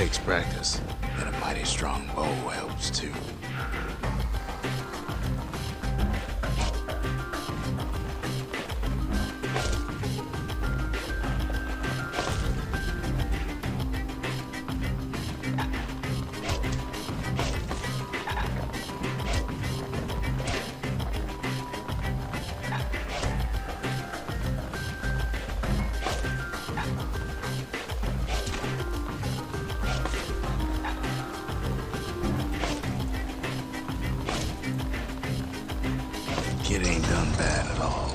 takes practice, and a mighty strong bow helps too. Kid ain't done bad at all.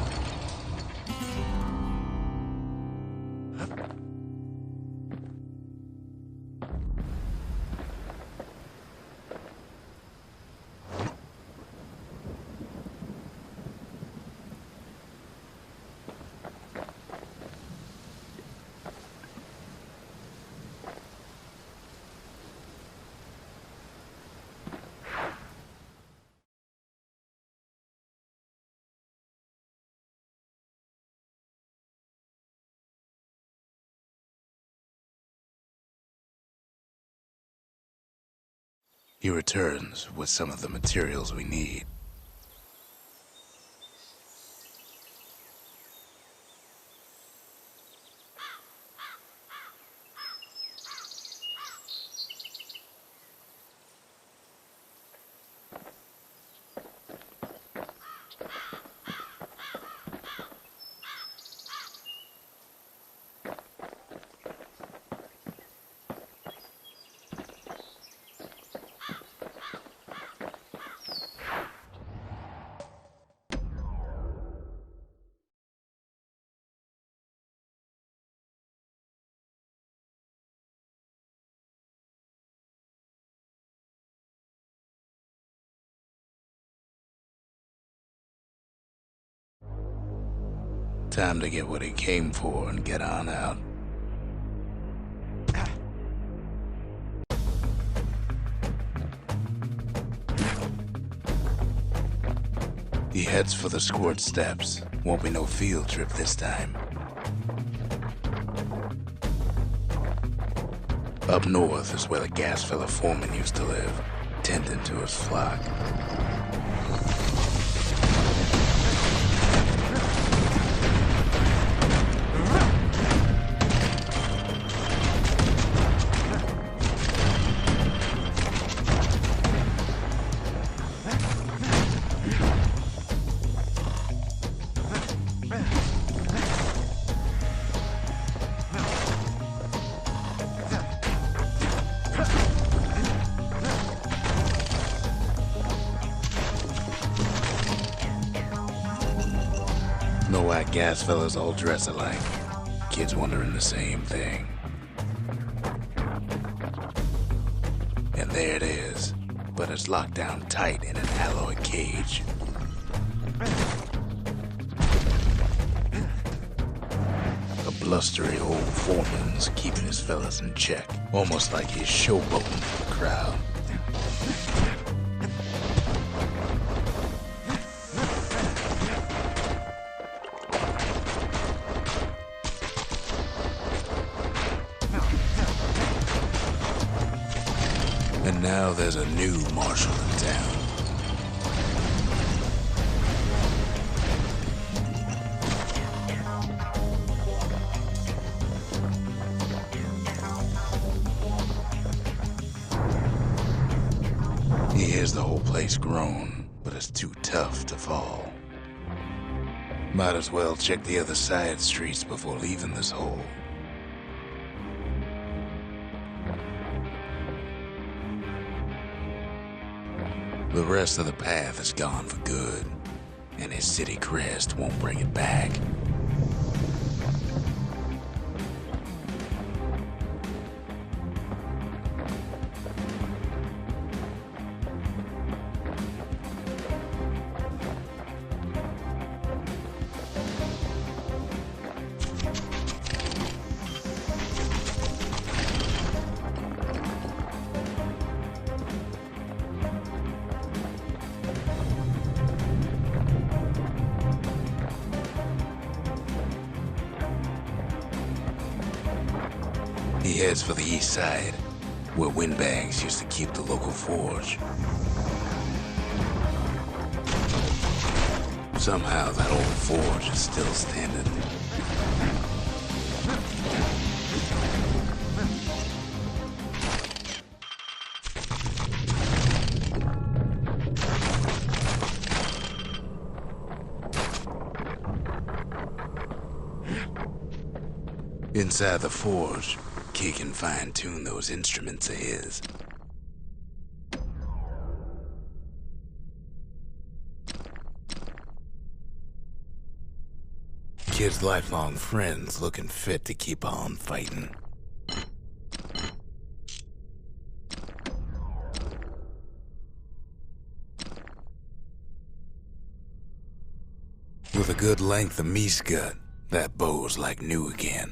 He returns with some of the materials we need. Time to get what he came for and get on out. He heads for the squirt steps. Won't be no field trip this time. Up north is where the gas fella foreman used to live, tending to his flock. Know why gas fellas all dress alike? Kids wondering the same thing. And there it is, but it's locked down tight in an alloy cage. A blustery old foreman's keeping his fellas in check, almost like he's showboating for the crowd. And now there's a new marshal in town. He hears the whole place groan, but it's too tough to fall. Might as well check the other side streets before leaving this hole. The rest of the path is gone for good, and his city crest won't bring it back. He heads for the east side, where windbags used to keep the local forge. Somehow that old forge is still standing. Inside the forge, Key can fine-tune those instruments of his. Kid's lifelong friends looking fit to keep on fighting. With a good length of meat gut, that bow's like new again.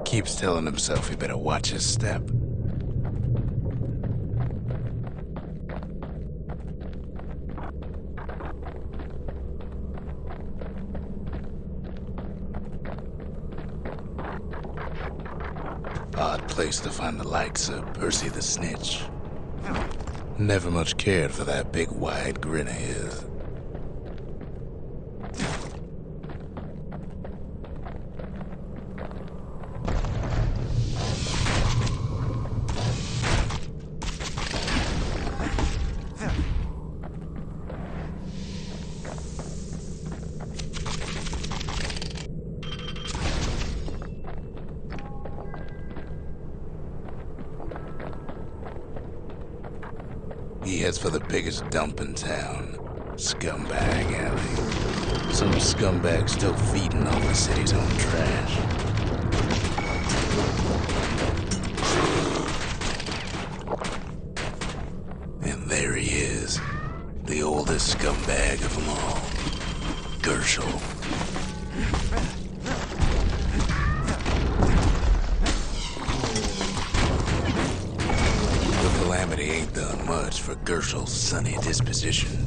Keeps telling himself he better watch his step. Odd place to find the likes of Percy the Snitch. Never much cared for that big wide grin of his. He heads for the biggest dump in town, Scumbag Alley. Some scumbag still feeding on the city's own trash. And there he is, the oldest scumbag of them all, Gershel. Calamity ain't done much for Gershel's sunny disposition.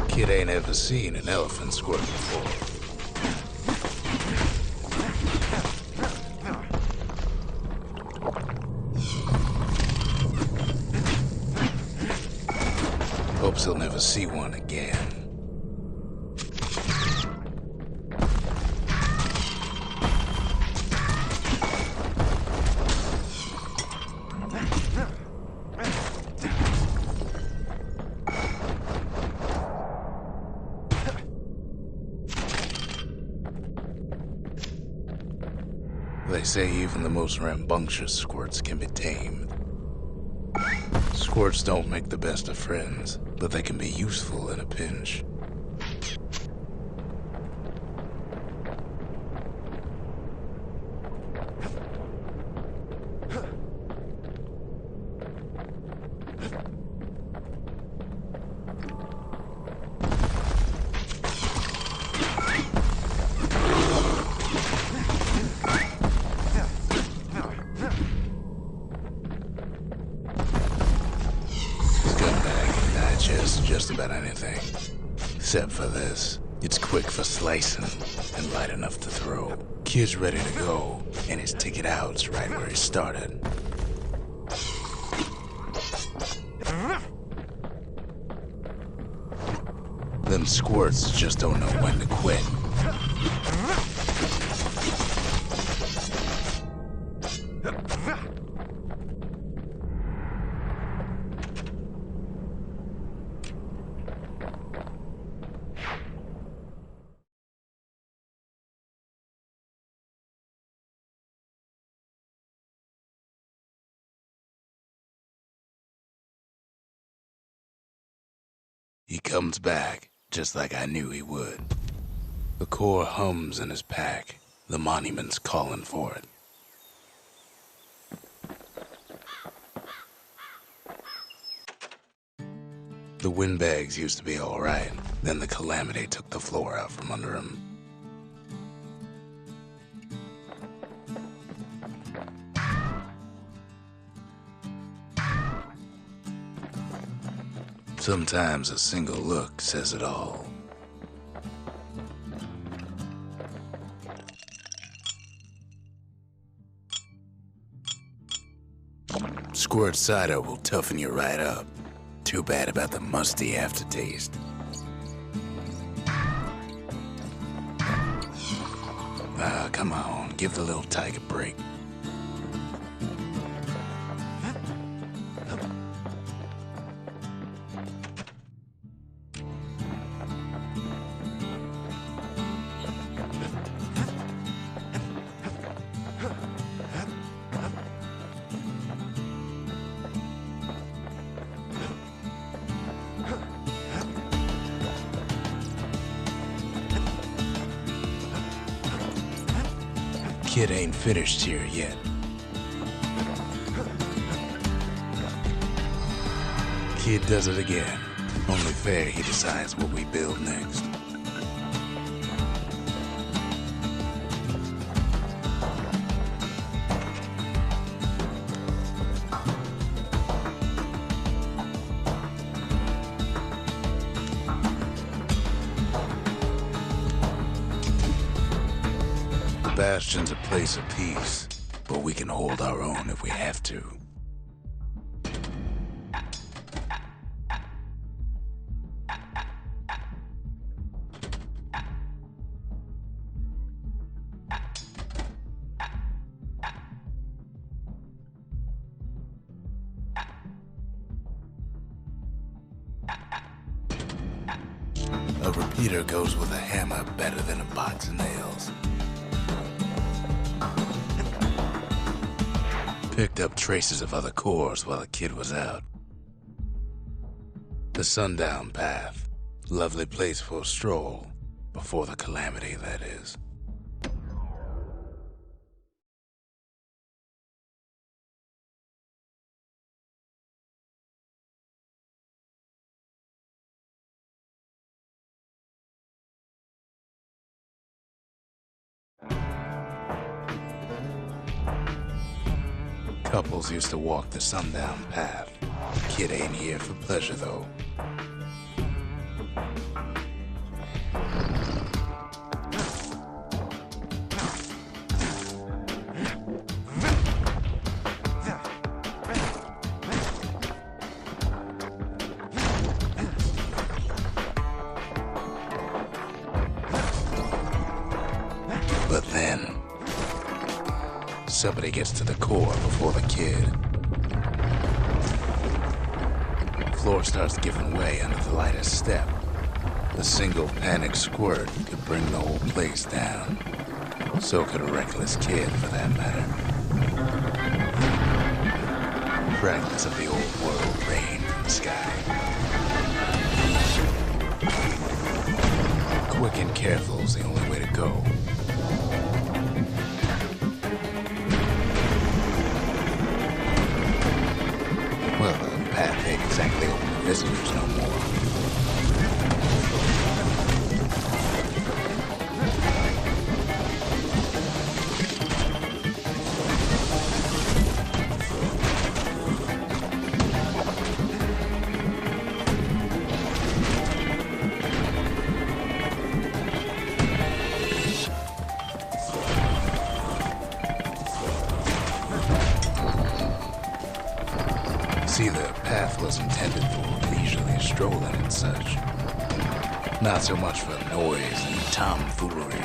Kid ain't ever seen an elephant squirt before. Hopes he'll never see one again. They say even the most rambunctious squirts can be tamed. Squirts don't make the best of friends, but they can be useful in a pinch. Just about anything. Except for this. It's quick for slicing and light enough to throw. Kid's ready to go, and his ticket out's right where he started. Them squirts just don't know when to quit. He comes back, just like I knew he would. The core hums in his pack. The monument's calling for it. The windbags used to be all right. Then the calamity took the floor out from under him. Sometimes a single look says it all. Squirt cider will toughen you right up. Too bad about the musty aftertaste. Come on, give the little tyke a break. Kid ain't finished here yet. Kid does it again. Only fair he decides what we build next. Bastion's a place of peace, but we can hold our own if we have to. A repeater goes with a hammer better than a box of nails. Picked up traces of other cores while the kid was out. The sundown path. Lovely place for a stroll. Before the calamity, that is. Couples used to walk the sundown path. Kid ain't here for pleasure, though. But then somebody gets to the core before the kid. Floor starts giving way under the lightest step. A single panic squirt could bring the whole place down. So could a reckless kid, for that matter. Fragments of the old world rain from the sky. Quick and careful is the only way to go. Well, the path ain't exactly open to visitors no more. See, the path was intended for leisurely strolling and such. Not so much for noise and tomfoolery.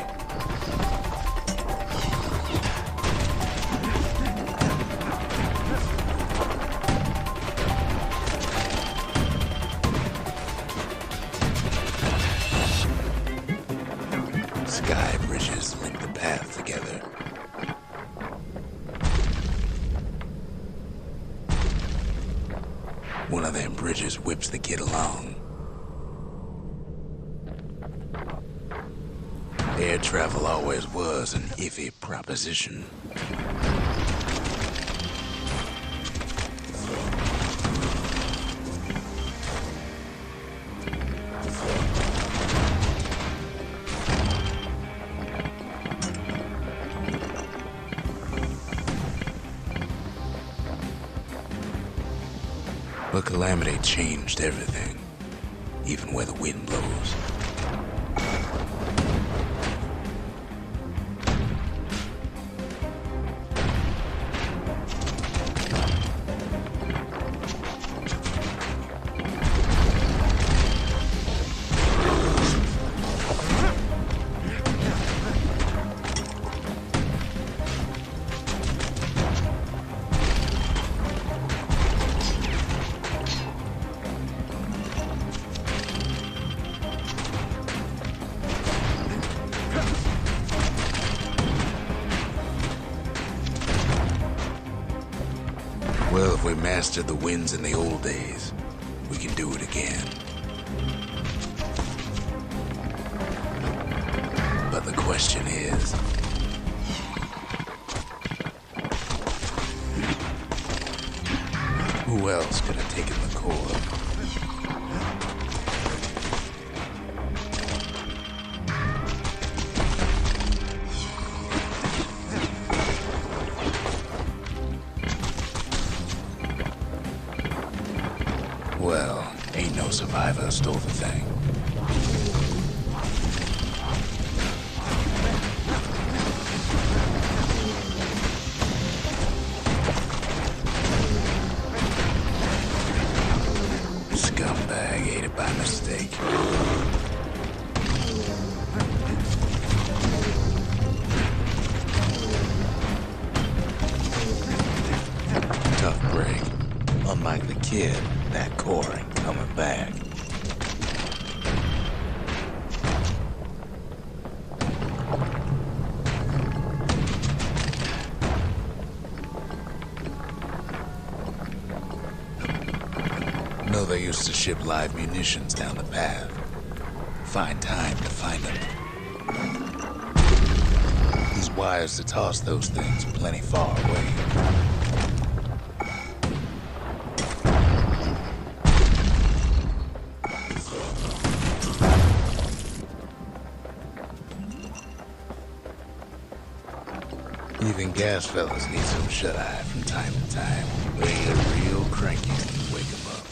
Sky bridges link the path together. One of them bridges whips the kid along. Air travel always was an iffy proposition. But Calamity changed everything, even where the wind blows. Well, if we mastered the winds in the old days, we can do it again. But the question is, who else could have taken the core? Well, ain't no survivor stole the thing. Scumbag ate it by mistake. Tough break. Unlike the kid, that core ain't coming back. No, they used to ship live munitions down the path. Find time to find them. These wires to toss those things are plenty far away. Even gas fellas need some shut-eye from time to time. They get real cranky when you wake them up.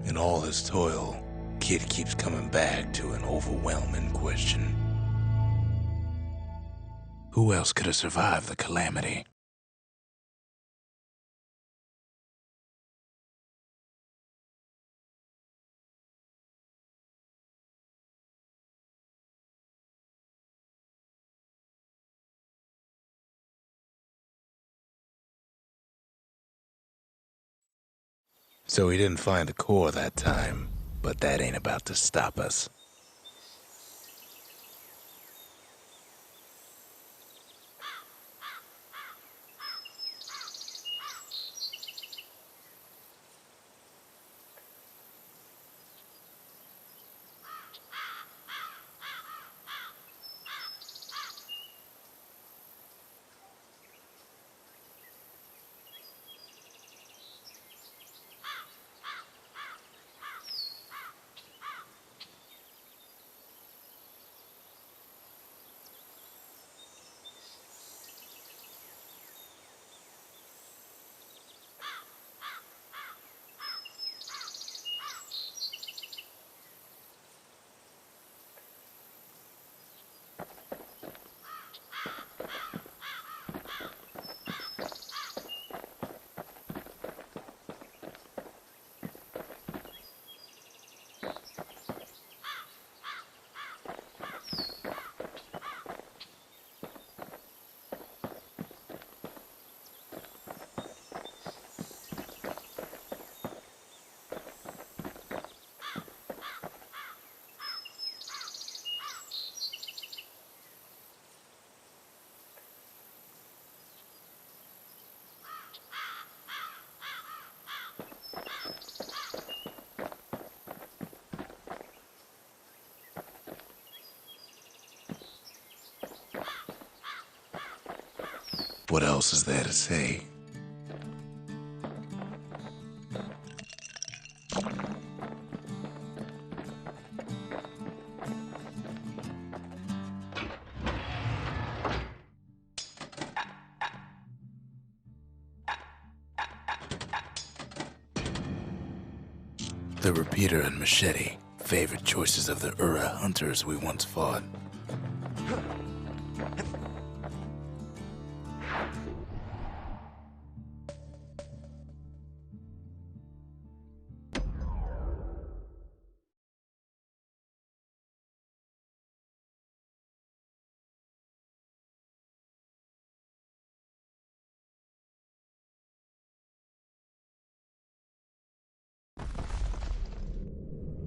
In all his toil, Kid keeps coming back to an overwhelming question. Who else could have survived the calamity? So he didn't find the core that time, but that ain't about to stop us. What else is there to say? The repeater and machete, favorite choices of the Ura hunters we once fought.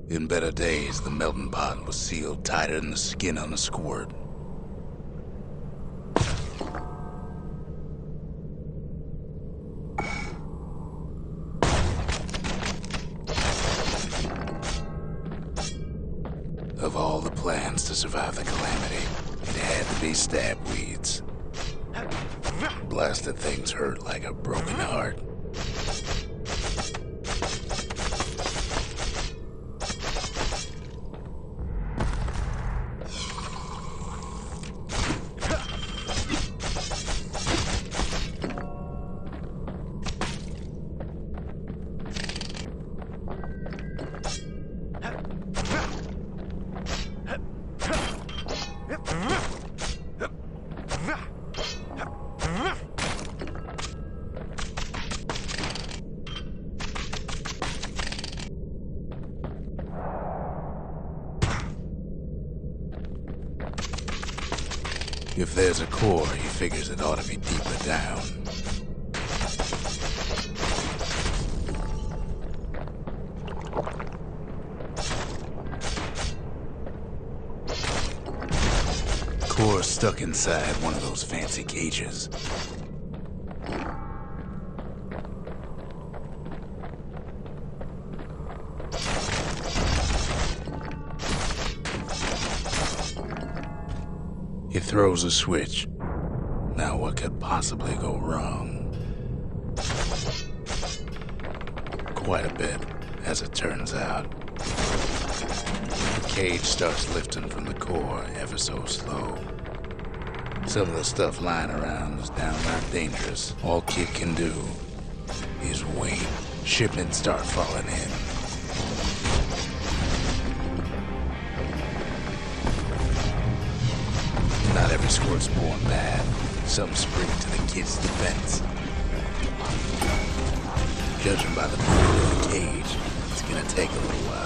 In better days, the melting pot was sealed tighter than the skin on a squirt. Of all the plans to survive the calamity, it had to be stab weeds. Blasted things hurt like a broken heart. If there's a core, he figures it ought to be deeper down. Core stuck inside one of those fancy cages. He throws a switch. Now what could possibly go wrong? Quite a bit, as it turns out. The cage starts lifting from the core ever so slow. Some of the stuff lying around is downright dangerous. All Kid can do is wait. Shipments start falling in. Not every squirt's born bad. Some spring to the kid's defense. Judging by the movement of the cage, it's gonna take a little while.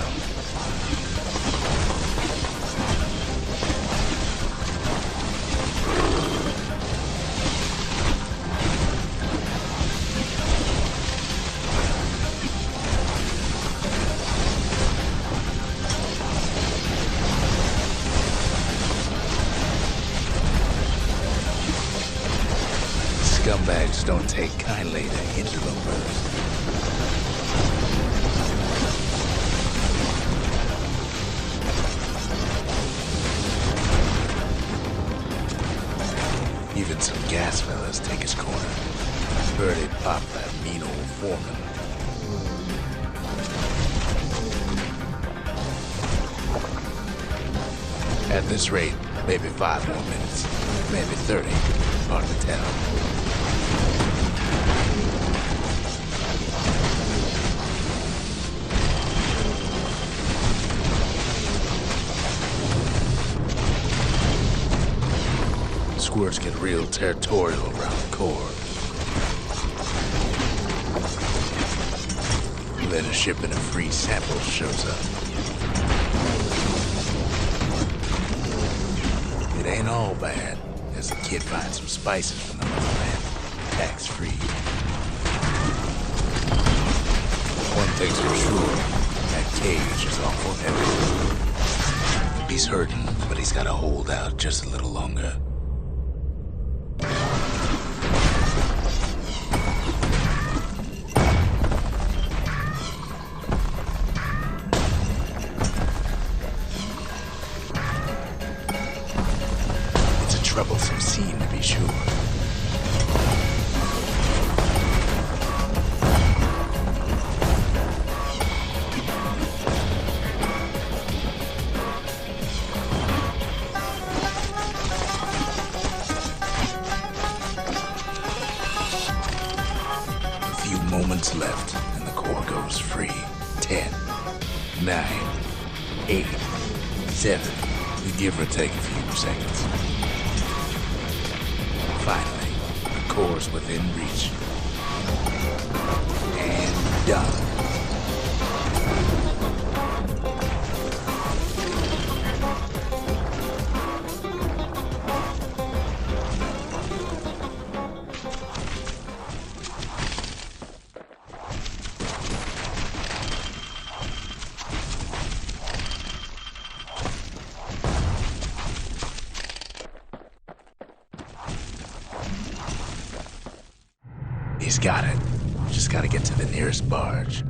Scumbags don't take kindly to interlopers. Even some gas fellas take his corner. Heard he'd pop that mean old foreman. At this rate, maybe 5 more minutes, maybe 30, hard to tell. Squirts get real territorial around the core. Then a shipment of free samples shows up. It ain't all bad, as the kid finds some spices from the motherland, tax-free. One thing's for sure, that cage is awful heavy. He's hurting, but he's gotta hold out just a little longer. Troublesome scene, to be sure. moments left, and the core goes free. 10, 9, 8, 7. You give or take a few seconds. Finally, the core's within reach. And done. He's got it. Just gotta get to the nearest barge.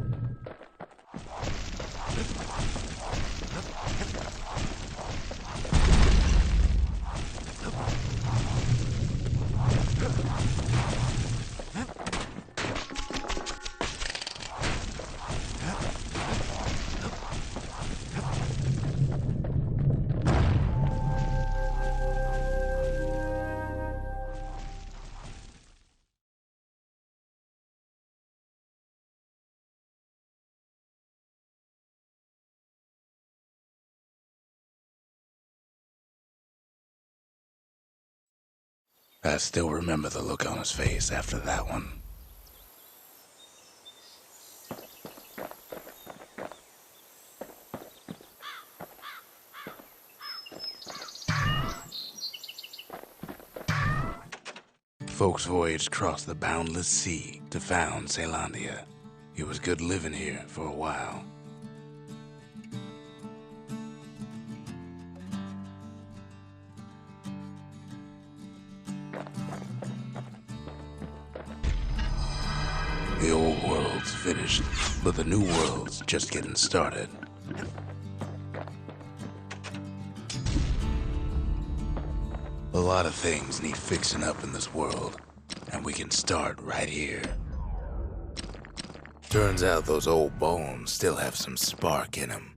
I still remember the look on his face after that one. Folks voyaged across the boundless sea to found Celandia. It was good living here for a while. The old world's finished, but the new world's just getting started. A lot of things need fixing up in this world, and we can start right here. Turns out those old bones still have some spark in them.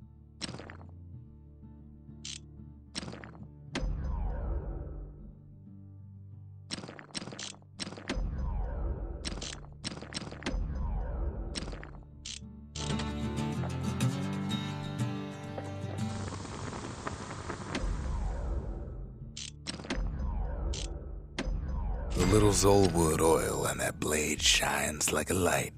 The little Zolwood oil and that blade shines like a light.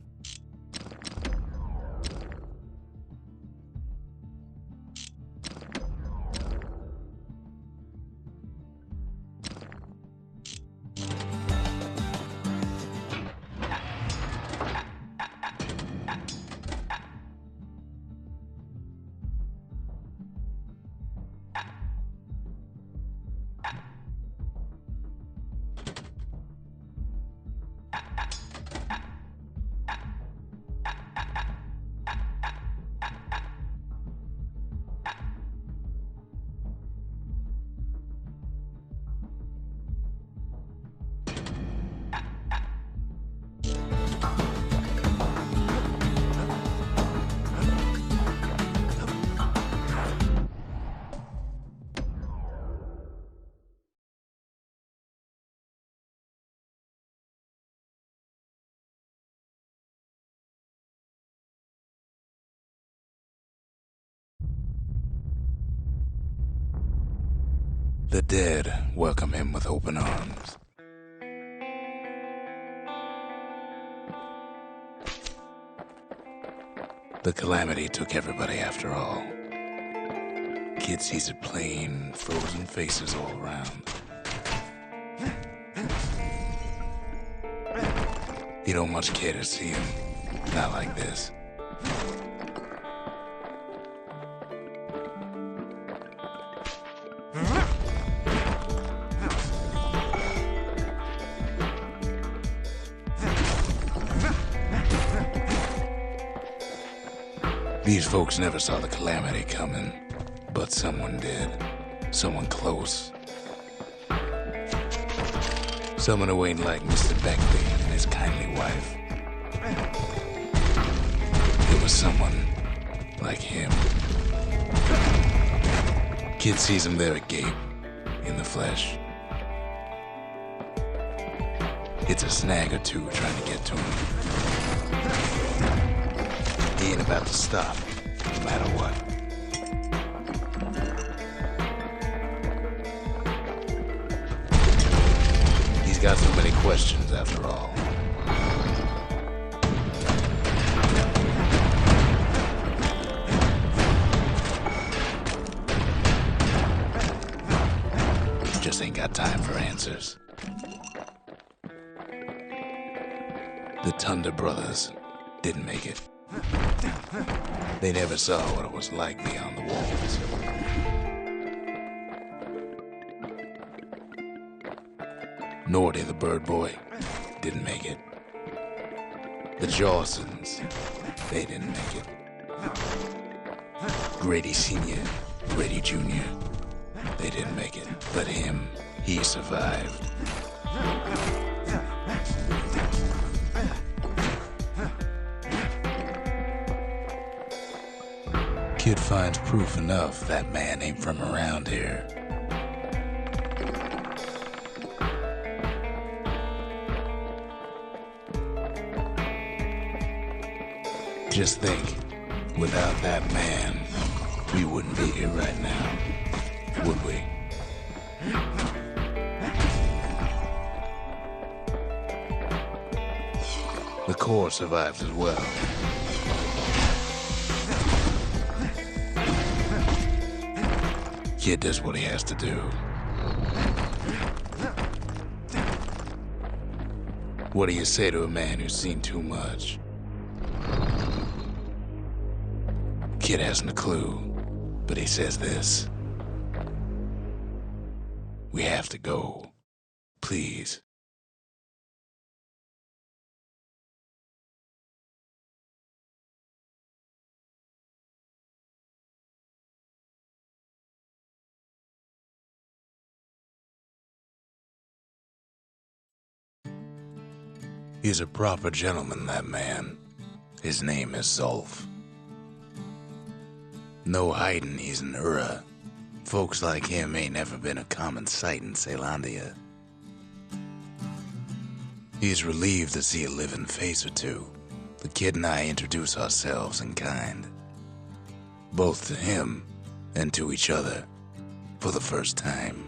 The dead welcome him with open arms. The calamity took everybody after all. Kid sees it plain, frozen faces all around. You don't much care to see him, not like this. These folks never saw the calamity coming, but someone did. Someone close. Someone who ain't like Mr. Beckley and his kindly wife. It was someone like him. Kid sees him there agape, in the flesh. It's a snag or two trying to get to him. He ain't about to stop, no matter what. He's got so many questions, after all. Just ain't got time for answers. The Thunder Brothers didn't make it. They never saw what it was like beyond the walls. Nordy the Bird Boy didn't make it. The Jawsons, they didn't make it. Grady Sr., Grady Jr., they didn't make it. But him, he survived. Kid finds proof enough that man ain't from around here. Just think, without that man, we wouldn't be here right now, would we? The Corps survived as well. Kid does what he has to do. What do you say to a man who's seen too much? Kid hasn't a clue, but he says this. We have to go. Please. He's a proper gentleman, that man. His name is Zolf. No hiding he's an Ura. Folks like him ain't never been a common sight in Caelondia. He's relieved to see a living face or two. The kid and I introduce ourselves in kind. Both to him and to each other for the first time.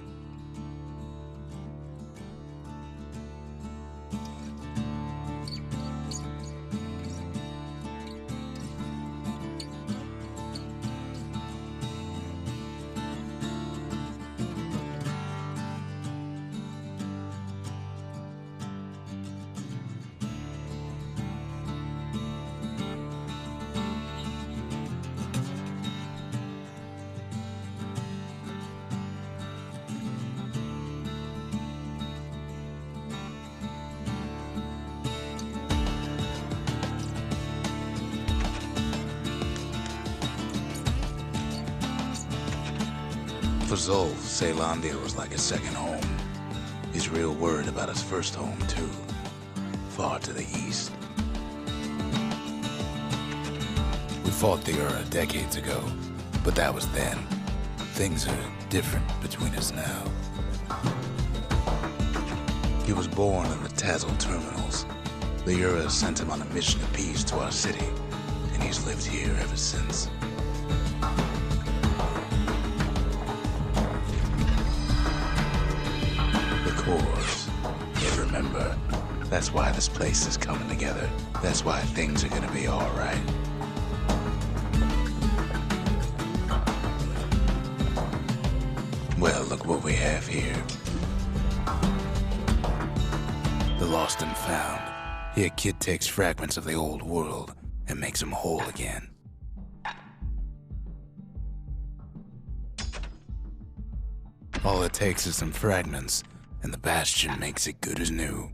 For Zolf, Caelondia was like a second home. He's real worried about his first home, too. Far to the east. We fought the Ura decades ago, but that was then. Things are different between us now. He was born in the Tazzle terminals. The Ura sent him on a mission of peace to our city, and he's lived here ever since. Yeah, remember, that's why this place is coming together. That's why things are gonna be all right. Well, look what we have here. The lost and found. Here, kid takes fragments of the old world and makes them whole again. All it takes is some fragments, and the Bastion makes it good as new.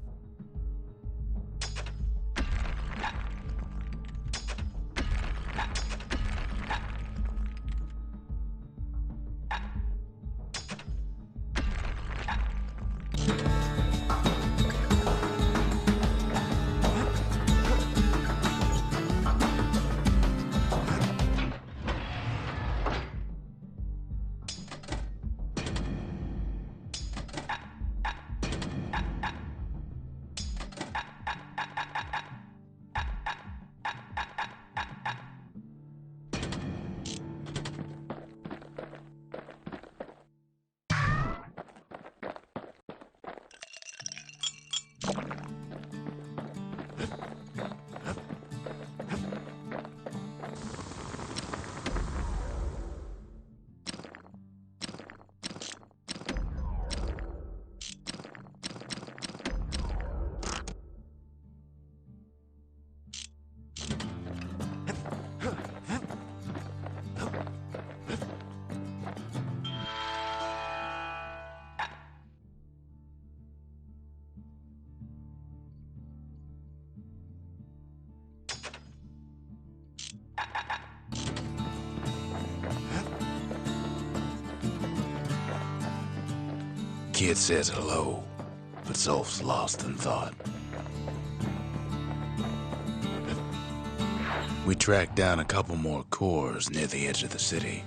Kid says hello, but Zolf's lost in thought. We tracked down a couple more cores near the edge of the city.